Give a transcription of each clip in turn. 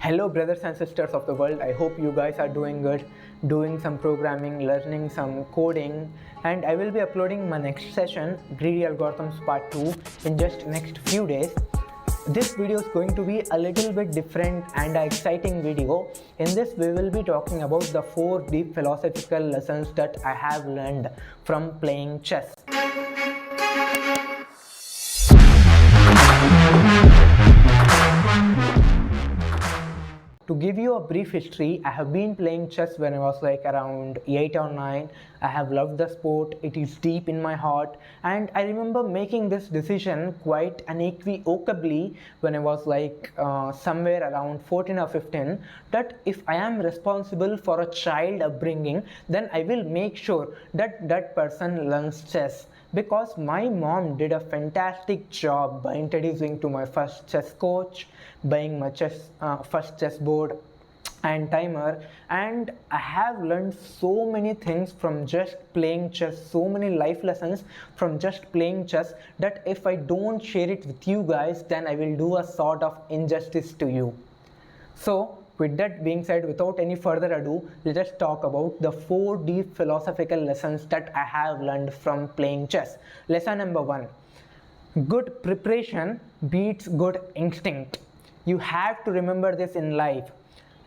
Hello, brothers and sisters of the world. I hope you guys are doing good, doing some programming, learning some coding, and I will be uploading my next session, Greedy Algorithms Part 2, in just next few days. This video is going to be a little bit different and an exciting video. In this, we will be talking about the 4 deep philosophical lessons that I have learned from playing chess. To give you a brief history, I have been playing chess when I was like around 8 or 9. I have loved the sport, it is deep in my heart, and I remember making this decision quite unequivocally when I was like somewhere around 14 or 15, that if I am responsible for a child upbringing, then I will make sure that that person learns chess. Because my mom did a fantastic job by introducing to my first chess coach, buying my first chess board and timer, and I have learned so many things from just playing chess, so many life lessons from just playing chess, that if I don't share it with you guys, then I will do a sort of injustice to you. So with that being said, without any further ado, let us talk about the 4 deep philosophical lessons that I have learned from playing chess. Lesson number 1. Good preparation beats good instinct. You have to remember this in life,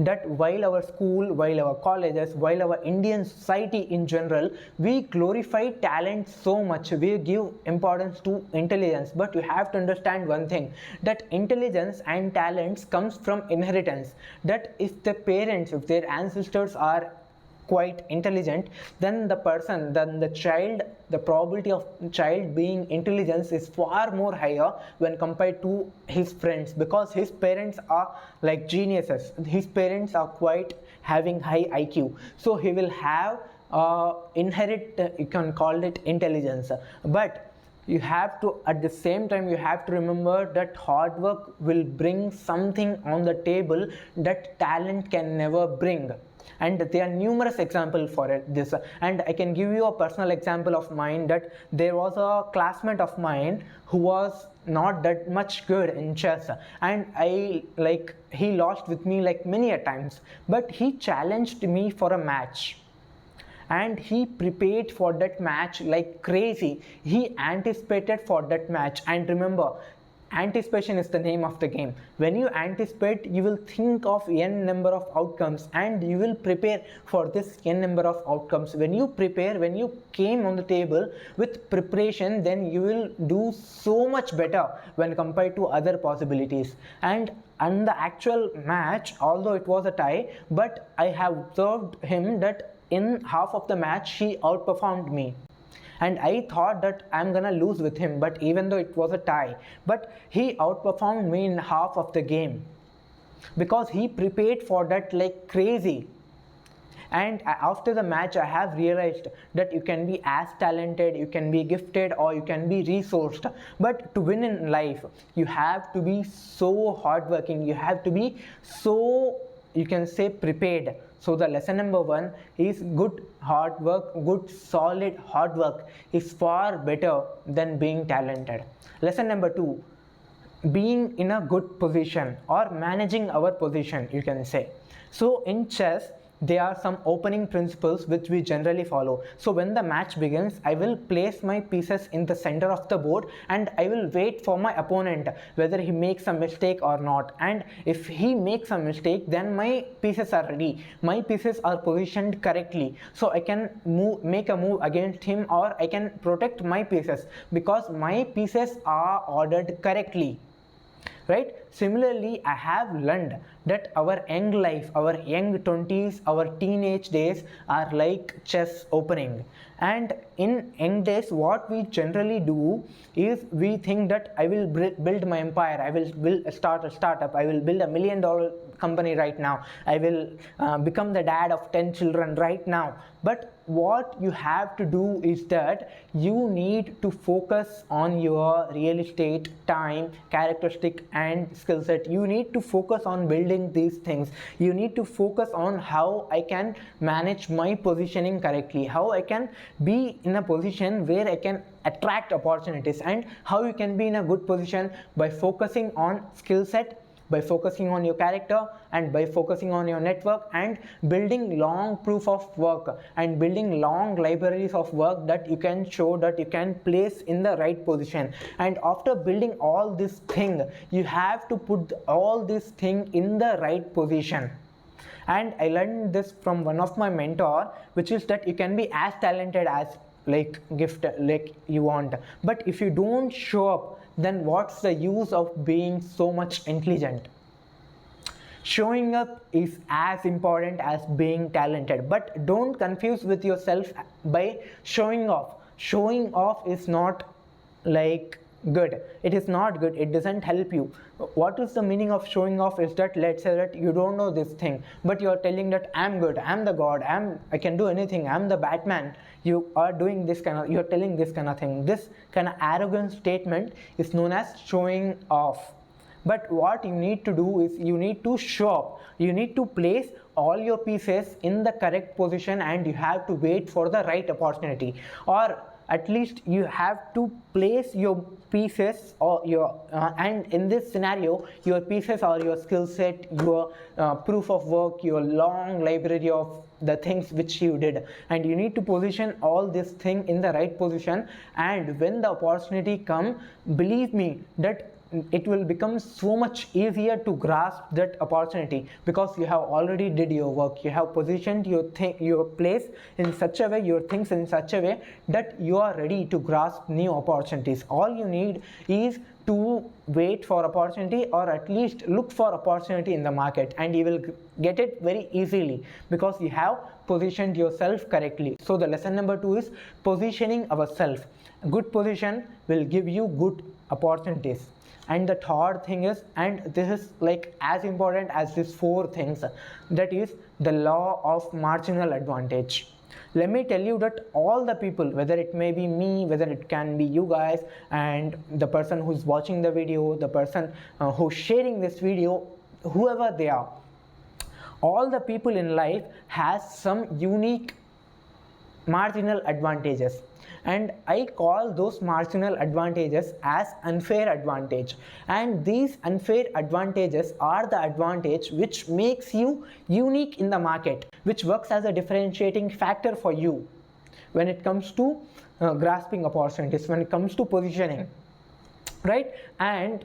that while our school, while our colleges, while our Indian society in general, we glorify talent so much, we give importance to intelligence, but you have to understand one thing, that intelligence and talents comes from inheritance. That if the parents, if their ancestors are quite intelligent, then the child, the probability of child being intelligent is far more higher when compared to his friends, because his parents are like geniuses, his parents are quite having high IQ, so he will have inherit, you can call it intelligence. But you have to, at the same time, you have to remember that hard work will bring something on the table that talent can never bring. And there are numerous examples for this, and I can give you a personal example of mine, that there was a classmate of mine who was not that much good in chess, and he lost with me like many a times, but he challenged me for a match, and he prepared for that match like crazy. He anticipated for that match, and remember, anticipation is the name of the game. When you anticipate, you will think of n number of outcomes, and you will prepare for this n number of outcomes. When you prepare, when you came on the table with preparation, then you will do so much better when compared to other possibilities. And the actual match, although it was a tie, but I have observed him that in half of the match he outperformed me, and I thought that I'm gonna lose with him, but even though it was a tie, but he outperformed me in half of the game, because he prepared for that like crazy. And after the match, I have realized that you can be as talented, you can be gifted, or you can be resourced, but to win in life, you have to be so hardworking, you have to be so, you can say, prepared. So the lesson number 1 is good hard work, good solid hard work is far better than being talented. Lesson number 2, being in a good position or managing our position, you can say. So in chess, there are some opening principles which we generally follow. So when the match begins, I will place my pieces in the center of the board, and I will wait for my opponent whether he makes a mistake or not. And if he makes a mistake, then my pieces are ready, my pieces are positioned correctly, so I can make a move against him, or I can protect my pieces because my pieces are ordered correctly. Right? Similarly, I have learned that our young life, our young 20s, our teenage days are like chess opening. And in young days, what we generally do is we think that I will build my empire, I will start a startup, I will build $1 million company right now, I will become the dad of 10 children right now. But what you have to do is that you need to focus on your real estate, time, characteristic, and skill set. You need to focus on building these things. You need to focus on how I can manage my positioning correctly, how I can be in a position where I can attract opportunities, and how you can be in a good position by focusing on skill set, by focusing on your character and by focusing on your network and building long proof of work and building long libraries of work that you can show, that you can place in the right position. And after building all this thing, you have to put all this thing in the right position. And I learned this from one of my mentor, which is that you can be as talented as you want, but if you don't show up, then what's the use of being so much intelligent? Showing up is as important as being talented, but don't confuse with yourself by showing off. Showing off is not good. It is not good. It doesn't help you. What is the meaning of showing off is that, let's say that you don't know this thing, but you are telling that I'm good, I'm the god, I can do anything, I'm the Batman. You are doing this kind of, you're telling this kind of thing. This kind of arrogant statement is known as showing off. But what you need to do is you need to show up. You need to place all your pieces in the correct position, and you have to wait for the right opportunity, or at least you have to place your pieces or your and in this scenario your pieces are your skill set, your proof of work, your long library of the things which you did, and you need to position all this thing in the right position. And when the opportunity come, believe me that it will become so much easier to grasp that opportunity, because you have already did your work. You have positioned your place in such a way, your things in such a way that you are ready to grasp new opportunities. All you need is to wait for opportunity, or at least look for opportunity in the market, and you will get it very easily because you have positioned yourself correctly. So the lesson number 2 is positioning ourselves. Good position will give you good opportunities. And the third thing is, and this is as important as these 4 things, that is the law of marginal advantage. Let me tell you that all the people, whether it may be me, whether it can be you guys, and the person who's watching the video, the person who's sharing this video, whoever they are, all the people in life has some unique marginal advantages, and I call those marginal advantages as unfair advantage. And these unfair advantages are the advantage which makes you unique in the market, which works as a differentiating factor for you when it comes to grasping opportunities, when it comes to positioning, right? And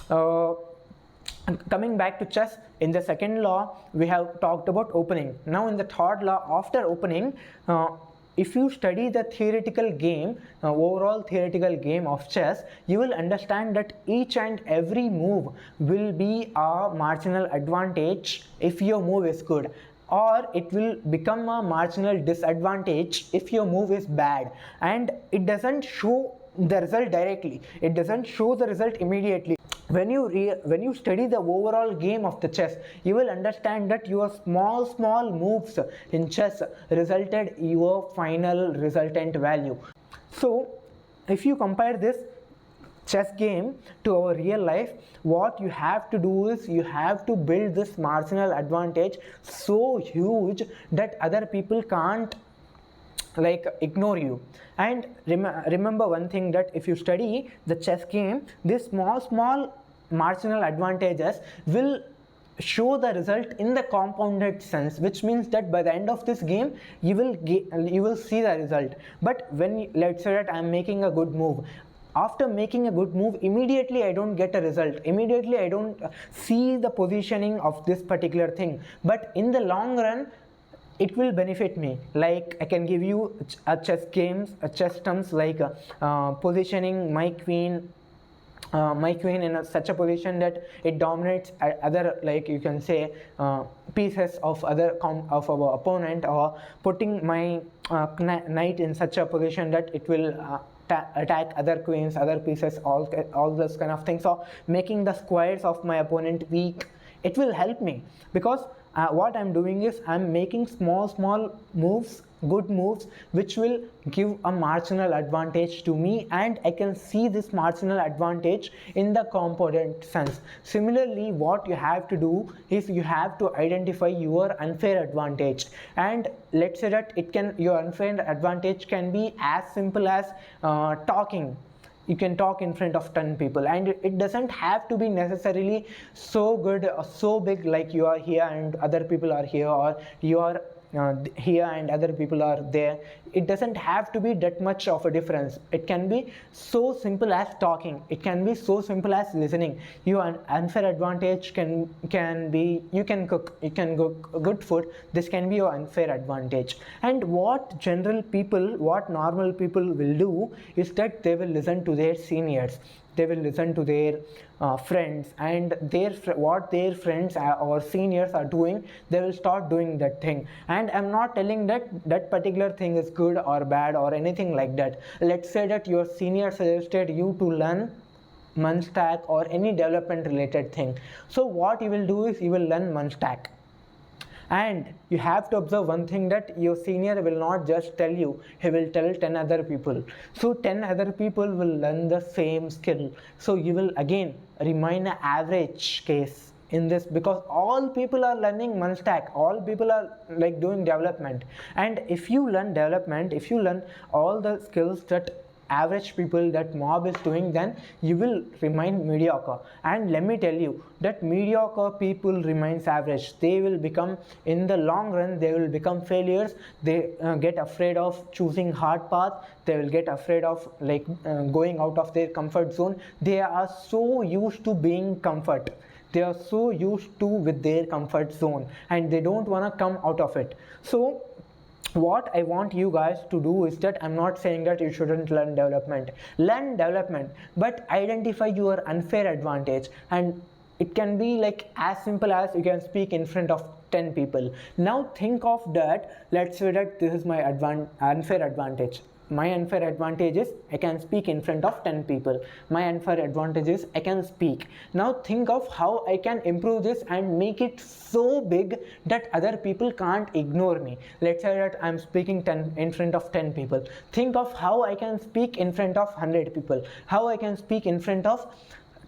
coming back to chess, in the second law we have talked about opening. Now in the third law, after opening, if you study the theoretical game, overall theoretical game of chess, you will understand that each and every move will be a marginal advantage if your move is good, or it will become a marginal disadvantage if your move is bad. And it doesn't show the result directly, it doesn't show the result immediately. When you study the overall game of the chess, you will understand that your small moves in chess resulted your final resultant value. So if you compare this chess game to our real life, what you have to do is you have to build this marginal advantage so huge that other people can't ignore you. And remember one thing, that if you study the chess game, these small marginal advantages will show the result in the compounded sense, which means that by the end of this game you will see the result. But when, let's say that I'm making a good move, after making a good move, immediately I don't get a result, immediately I don't see the positioning of this particular thing, but in the long run it will benefit me. I can give you a chess terms positioning my queen in such a position that it dominates other, you can say, pieces of of our opponent, or putting my knight in such a position that it will attack other queens, other pieces, all those kind of things, or making the squares of my opponent weak. It will help me, because what I'm doing is I'm making small moves, good moves, which will give a marginal advantage to me, and I can see this marginal advantage in the component sense. Similarly, what you have to do is you have to identify your unfair advantage, and let's say that your unfair advantage can be as simple as talking. you can talk in front of 10 people, and it doesn't have to be necessarily so good or so big, like you are here and other people are here, or you are here and other people are there. It doesn't have to be that much of a difference. It can be so simple as talking, it can be so simple as listening. Your unfair advantage can be you can cook good food. This can be your unfair advantage. And what normal people will do is that they will listen to their seniors, they will listen to their friends, and what their friends or seniors are doing, they will start doing that thing. And I'm not telling that that particular thing is good or bad or anything like that. Let's say that your senior suggested you to learn Munstack or any development related thing. So what you will do is you will learn Munstack. And you have to observe one thing, that your senior will not just tell you, he will tell 10 other people. So 10 other people will learn the same skill. So you will again remain an average case in this, because all people are learning Munstack, all people are like doing development. And if you learn development, if you learn all the skills that average people, that mob is doing, then you will remain mediocre. And let me tell you that mediocre people remains average. They will become, in the long run, they will become failures. They get afraid of choosing hard path. They will get afraid of going out of their comfort zone. They are so used to being comfort. They are so used to with their comfort zone, and they don't want to come out of it. So what I want you guys to do is that I'm not saying that you shouldn't learn development, but identify your unfair advantage. And it can be like as simple as you can speak in front of 10 people. Now think of that, let's say that this is my unfair advantage. My unfair advantage is I can speak in front of 10 people. My unfair advantage is I can speak. Now think of how I can improve this and make it so big that other people can't ignore me. Let's say that I'm speaking in front of 10 people. Think of how I can speak in front of 100 people, how I can speak in front of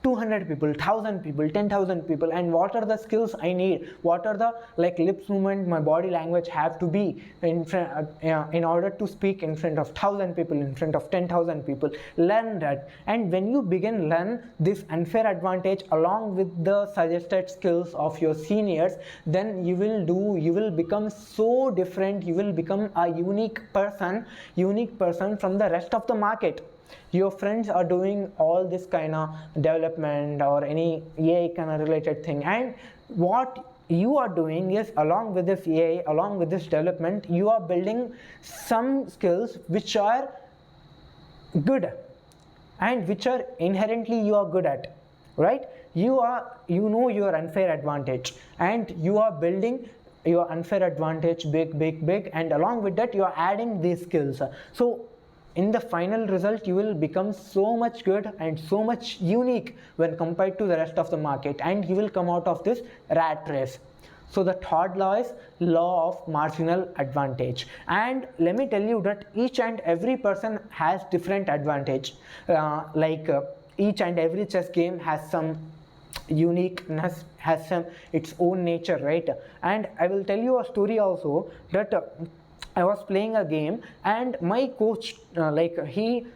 200 people, 1000 people, 10,000 people, and what are the skills I need, what are the lips movement, my body language have to be in order to speak in front of 1000 people, in front of 10,000 people. Learn that. And when you begin learn this unfair advantage along with the suggested skills of your seniors, then you will become so different. You will become a unique person from the rest of the market. Your friends are doing all this kind of development or any AI kind of related thing, and what you are doing is, along with this AI, along with this development, you are building some skills which are good and which are inherently you are good at, right? You know your unfair advantage, and you are building your unfair advantage big, and along with that you are adding these skills. So in the final result, you will become so much good and so much unique when compared to the rest of the market, and you will come out of this rat race. So the third law is law of marginal advantage. And let me tell you that each and every person has different advantage. Each and every chess game has some uniqueness, has some its own nature, right? And I will tell you a story also, that I was playing a game, and my coach he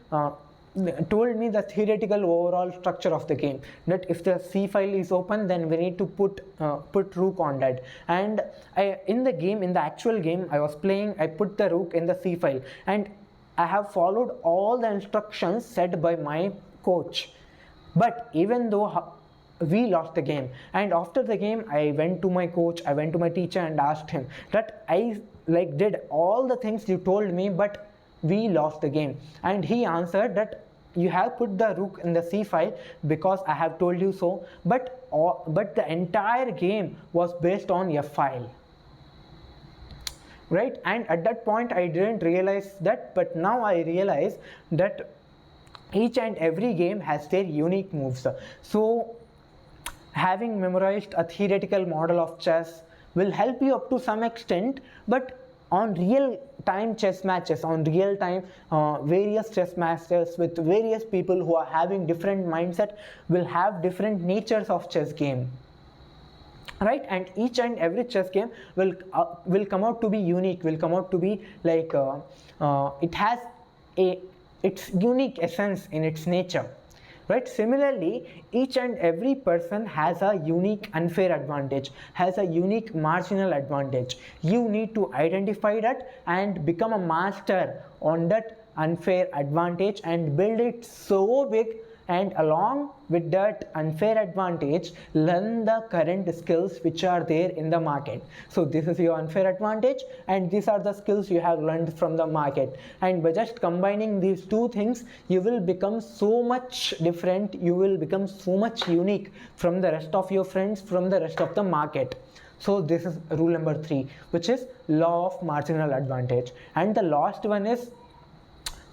told me the theoretical overall structure of the game, that if the C file is open, then we need to put rook on that. And in the actual game I was playing, I put the rook in the C file, and I have followed all the instructions set by my coach. But even though we lost the game, and after the game I went to my coach, I went to my teacher and asked him that I did all the things you told me, but we lost the game. And he answered that you have put the rook in the C file because I have told you so, but the entire game was based on F file, right? And at that point I didn't realize that, but now I realize that each and every game has their unique moves. So having memorized a theoretical model of chess will help you up to some extent, but on real time chess matches, on real time various chess matches with various people who are having different mindset, will have different natures of chess game, right? And each and every chess game will come out to be unique, will come out to be it its unique essence in its nature. Right? Similarly, each and every person has a unique unfair advantage, has a unique marginal advantage. You need to identify that and become a master on that unfair advantage and build it so big, and along with that unfair advantage, learn the current skills which are there in the market. So this is your unfair advantage, and these are the skills you have learned from the market, and by just combining these two things, you will become so much different, you will become so much unique from the rest of your friends, from the rest of the market. So this is rule number 3, which is law of marginal advantage. And the last one is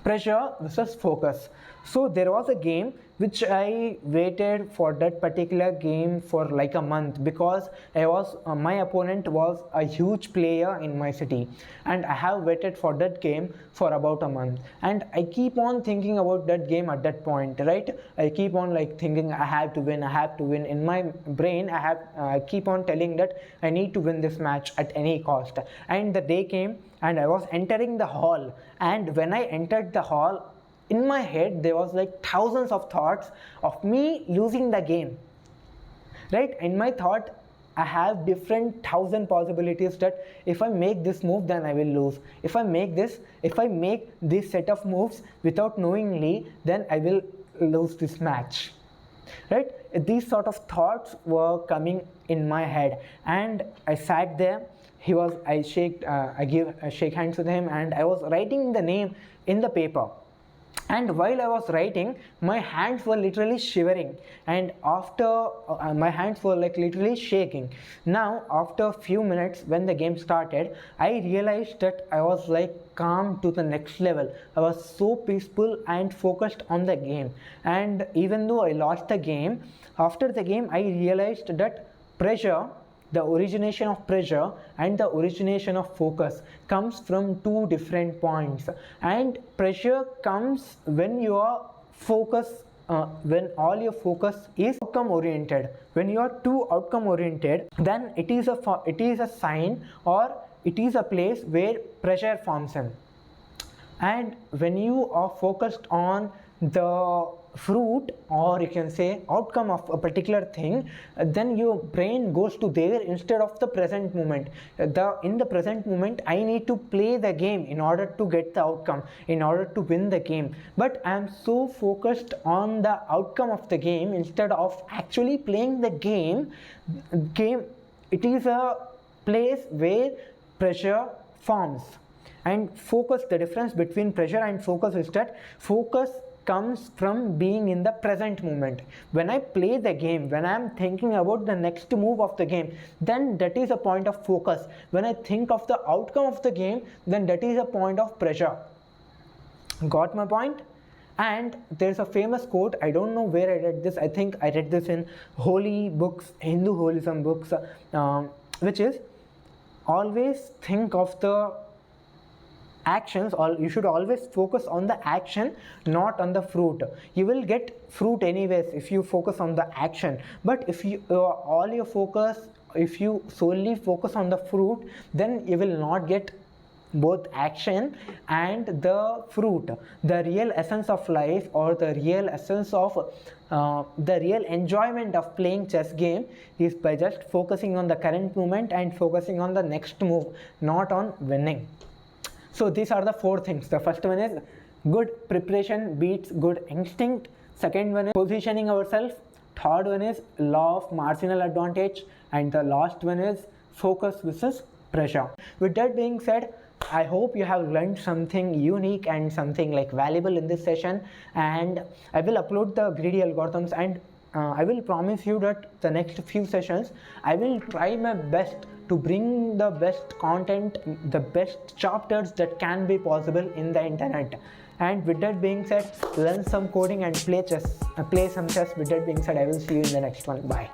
pressure versus focus. So there was a game which I waited for that particular game for like a month, because my opponent was a huge player in my city, and I have waited for that game for about a month, and I keep on thinking about that game at that point, right? I keep on like thinking I have to win, in my brain. I keep on telling that I need to win this match at any cost. And the day came and I was entering the hall, and when I entered the hall, in my head there was like thousands of thoughts of me losing the game, right? In my thought, I have different 1,000 possibilities that if I make this move, then I will lose. If I make this set of moves without knowingly, then I will lose this match, right? These sort of thoughts were coming in my head, and I sat there. I shake hands with him, and I was writing the name in the paper. And while I was writing, my hands were literally shivering, and after my hands were like literally shaking. Now after a few minutes, when the game started, I realized that I was like calm to the next level. I was so peaceful and focused on the game. And even though I lost the game, after the game I realized that pressure, the origination of pressure and the origination of focus, comes from two different points. And pressure comes when your focus, when all your focus is outcome oriented. When you are too outcome oriented, then it is a sign, or it is a place where pressure forms in. And when you are focused on the fruit, or you can say outcome of a particular thing, then your brain goes to there instead of the present moment. In the present moment, I need to play the game in order to get the outcome, in order to win the game. But I am so focused on the outcome of the game instead of actually playing the game. It is a place where pressure forms. And focus, the difference between pressure and focus is that focus comes from being in the present moment. When I play the game, when I am thinking about the next move of the game, then that is a point of focus. When I think of the outcome of the game, then that is a point of pressure. Got my point? And there's a famous quote, I don't know where I read this, I think I read this in holy books, Hindu holism books, which is, always think of the actions, or you should always focus on the action, not on the fruit. You will get fruit anyways if you focus on the action, but if you if you solely focus on the fruit, then you will not get both action and the fruit. The real essence of life, or the real essence of the real enjoyment of playing chess game, is by just focusing on the current moment and focusing on the next move, not on winning. So these are the 4 things. The first one is good preparation beats good instinct. Second one is positioning ourselves. Third one is law of marginal advantage. And the last one is focus versus pressure. With that being said, I hope you have learned something unique and something like valuable in this session. And I will upload the greedy algorithms, and I will promise you that the next few sessions I will try my best to bring the best content, the best chapters that can be possible in the internet. And with that being said, learn some coding and play some chess. With that being said, I will see you in the next one. Bye.